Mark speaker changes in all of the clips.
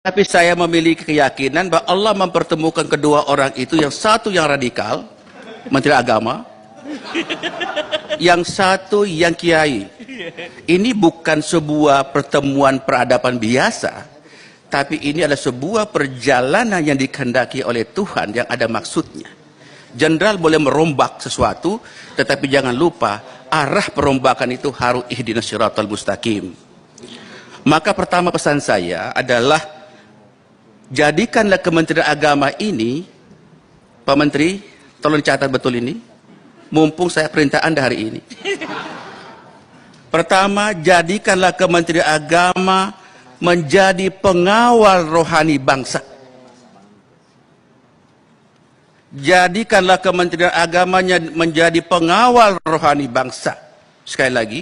Speaker 1: Tapi saya memiliki keyakinan bahwa Allah mempertemukan kedua orang itu, yang satu yang radikal, Menteri Agama, yang satu yang kiai. Ini bukan sebuah pertemuan peradaban biasa, tapi ini adalah sebuah perjalanan yang dikehendaki oleh Tuhan yang ada maksudnya. Jenderal boleh merombak sesuatu, tetapi jangan lupa arah perombakan itu harus ihdinas siratal mustaqim. Maka pertama pesan saya adalah, jadikanlah Kementerian Agama ini, Pak Menteri, tolong catat betul ini, mumpung saya perintah Anda hari ini. Pertama, jadikanlah Kementerian Agama menjadi pengawal rohani bangsa. Jadikanlah Kementerian Agamanya menjadi pengawal rohani bangsa. Sekali lagi,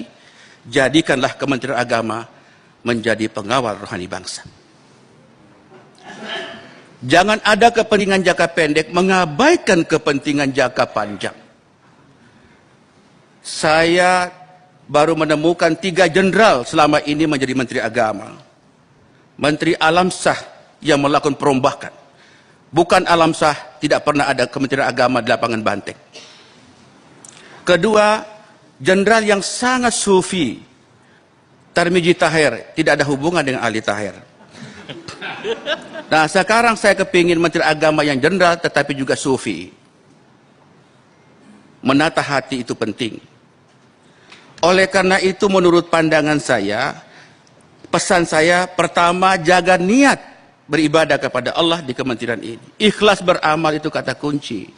Speaker 1: jadikanlah Kementerian Agama menjadi pengawal rohani bangsa. Jangan ada kepentingan jangka pendek mengabaikan kepentingan jangka panjang. Saya baru menemukan 3 jenderal selama ini menjadi Menteri Agama. Menteri Alam Shah yang melakukan perombakan. Bukan Alam Shah, tidak pernah ada Kementerian Agama di lapangan Banteng. Kedua, jenderal yang sangat sufi, Tarmizi Tahir, tidak ada hubungan dengan Ali Tahir. Nah, sekarang saya kepingin Menteri Agama yang jenderal tetapi juga sufi. Menata hati itu penting. Oleh karena itu, menurut pandangan saya, pesan saya pertama, jaga niat beribadah kepada Allah di kementerian ini. Ikhlas beramal itu kata kunci.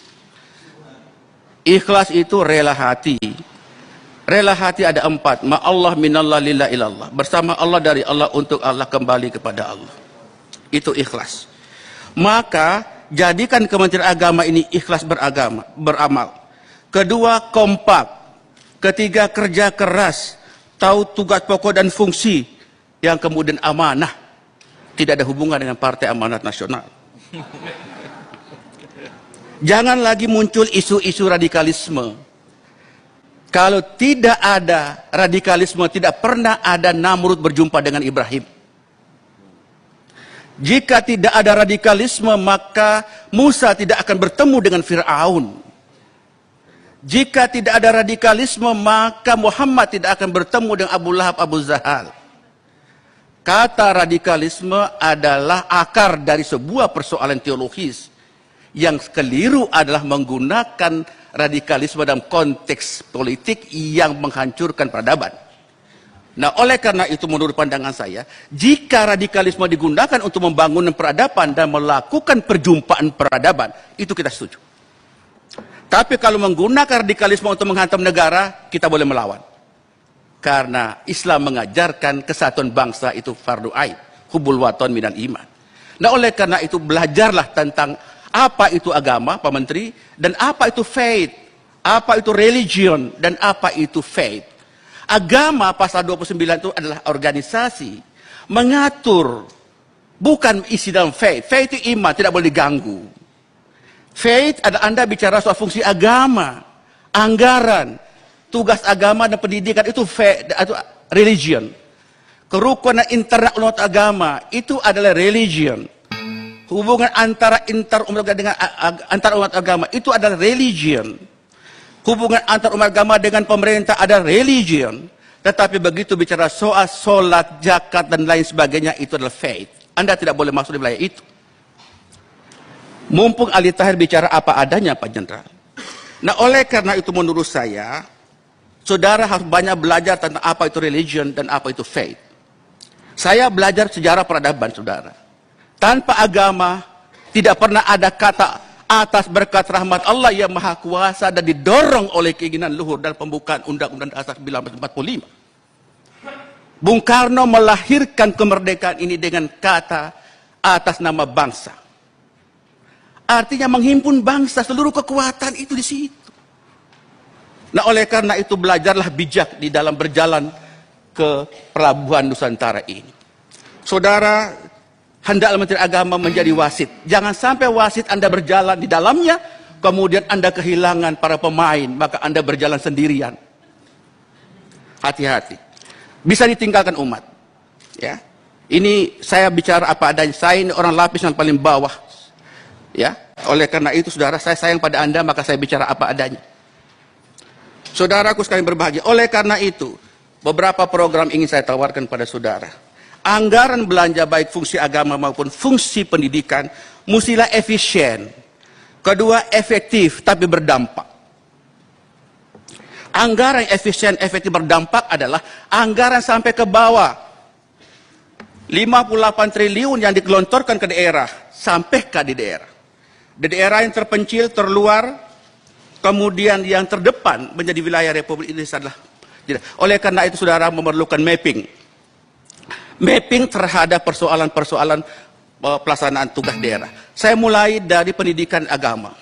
Speaker 1: Ikhlas itu rela hati. Rela hati ada 4. Ma'allah minallah lillah ilallah. Bersama Allah, dari Allah, untuk Allah, kembali kepada Allah. Itu ikhlas. Maka jadikan Kementerian Agama ini ikhlas beramal. Kedua, kompak. Ketiga, kerja keras. Tahu tugas pokok dan fungsi. Yang kemudian amanah. Tidak ada hubungan dengan Partai Amanat Nasional. Jangan lagi muncul isu-isu radikalisme. Kalau tidak ada radikalisme, tidak pernah ada Namrud berjumpa dengan Ibrahim. Jika tidak ada radikalisme, maka Musa tidak akan bertemu dengan Fir'aun. Jika tidak ada radikalisme, maka Muhammad tidak akan bertemu dengan Abu Lahab, Abu Zahal. Kata radikalisme adalah akar dari sebuah persoalan teologis. Yang keliru adalah menggunakan radikalisme dalam konteks politik yang menghancurkan peradaban. Nah, oleh karena itu menurut pandangan saya, jika radikalisme digunakan untuk membangun peradaban dan melakukan perjumpaan peradaban, itu kita setuju. Tapi kalau menggunakan radikalisme untuk menghantam negara, kita boleh melawan. Karena Islam mengajarkan kesatuan bangsa itu fardu ain, hubul waton minal iman. Nah, oleh karena itu belajarlah tentang apa itu agama, Pak Menteri, dan apa itu faith, apa itu religion, dan apa itu faith. Agama pasal 29 itu adalah organisasi, mengatur, bukan isi dalam faith. Faith itu iman, tidak boleh diganggu. Faith adalah Anda bicara soal fungsi agama, anggaran, tugas agama dan pendidikan, itu faith, itu religion. Kerukunan internal umat agama, itu adalah religion. Hubungan antara antar umat agama itu adalah religion. Hubungan antar umat agama dengan pemerintah adalah religion. Tetapi begitu bicara soal solat, zakat dan lain sebagainya, itu adalah faith. Anda tidak boleh masuk di wilayah itu. Mumpung Ali Tahir bicara apa adanya, Pak Jenderal. Nah, oleh karena itu menurut saya, saudara harus banyak belajar tentang apa itu religion dan apa itu faith. Saya belajar sejarah peradaban, saudara. Tanpa agama, tidak pernah ada kata atas berkat rahmat Allah yang maha kuasa dan didorong oleh keinginan luhur dan pembukaan Undang-Undang Dasar 1945. Bung Karno melahirkan kemerdekaan ini dengan kata atas nama bangsa. Artinya menghimpun bangsa, seluruh kekuatan itu di situ. Nah, oleh karena itu belajarlah bijak di dalam berjalan ke pelabuhan Nusantara ini. Saudara, hendaklah Menteri Agama menjadi wasit. Jangan sampai wasit Anda berjalan di dalamnya, kemudian Anda kehilangan para pemain, maka Anda berjalan sendirian. Hati-hati. Bisa ditinggalkan umat. Ya. Ini saya bicara apa adanya. Saya ini orang lapis yang paling bawah. Ya, oleh karena itu saudara, saya sayang pada Anda, maka saya bicara apa adanya. Saudaraku sekalian berbahagia. Oleh karena itu, beberapa program ingin saya tawarkan pada saudara. Anggaran belanja baik fungsi agama maupun fungsi pendidikan mestilah efisien. Kedua, efektif tapi berdampak. Anggaran yang efisien, efektif, berdampak adalah anggaran sampai ke bawah. 58 triliun yang digelontorkan ke daerah, sampai ke di daerah. Di daerah yang terpencil, terluar, kemudian yang terdepan menjadi wilayah Republik Indonesia adalah. Oleh karena itu saudara memerlukan mapping. Mapping terhadap persoalan-persoalan pelaksanaan tugas daerah. Saya mulai dari pendidikan agama.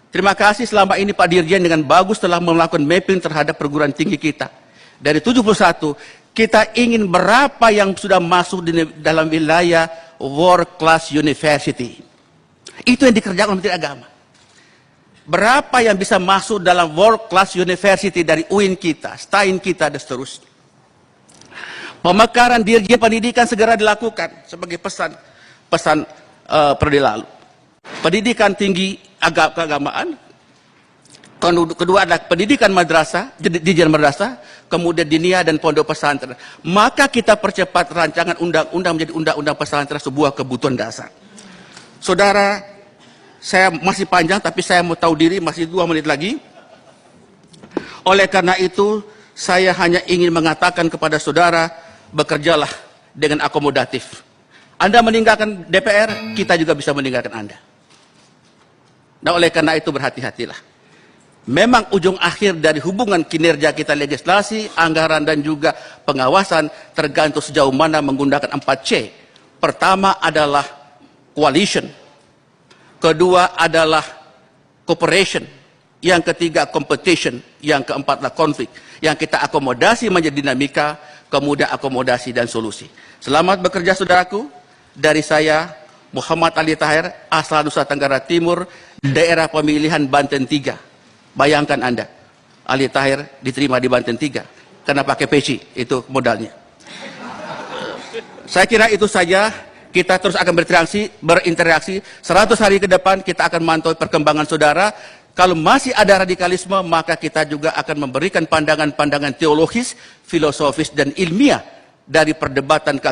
Speaker 1: Terima kasih selama ini Pak Dirjen dengan bagus telah melakukan mapping terhadap perguruan tinggi kita. Dari 71, kita ingin berapa yang sudah masuk di dalam wilayah world class university. Itu yang dikerjakan oleh Menteri Agama. Berapa yang bisa masuk dalam world class university dari UIN kita, STAIN kita, dan seterusnya. Pemekaran Dirjen Pendidikan segera dilakukan sebagai pesan periode lalu. Pendidikan tinggi keagamaan, kedua adalah pendidikan madrasah, Dirjen Madrasah, kemudian diniyah dan pondok pesantren. Maka kita percepat rancangan undang-undang menjadi undang-undang pesantren, sebuah kebutuhan dasar. Saudara, saya masih panjang tapi saya mau tahu diri, masih 2 menit lagi. Oleh karena itu, saya hanya ingin mengatakan kepada saudara, bekerjalah dengan akomodatif. Anda meninggalkan DPR, kita juga bisa meninggalkan Anda. Nah, oleh karena itu berhati-hatilah. Memang ujung akhir dari hubungan kinerja kita legislasi, anggaran dan juga pengawasan tergantung sejauh mana menggunakan 4C. Pertama adalah coalition. Kedua adalah cooperation. Yang ketiga competition. Yang keempat adalah konflik. Yang kita akomodasi menjadi dinamika, kemudian akomodasi dan solusi. Selamat bekerja saudaraku. Dari saya, Muhammad Ali Tahir, asal Nusa Tenggara Timur, daerah pemilihan Banten 3. Bayangkan Anda, Ali Tahir diterima di Banten 3 karena pakai peci, itu modalnya. Saya kira itu saja. Kita terus akan berinteraksi 100 hari ke depan. Kita akan mantau perkembangan saudara. Kalau masih ada radikalisme, maka kita juga akan memberikan pandangan-pandangan teologis, filosofis dan ilmiah dari perdebatan keagamaan.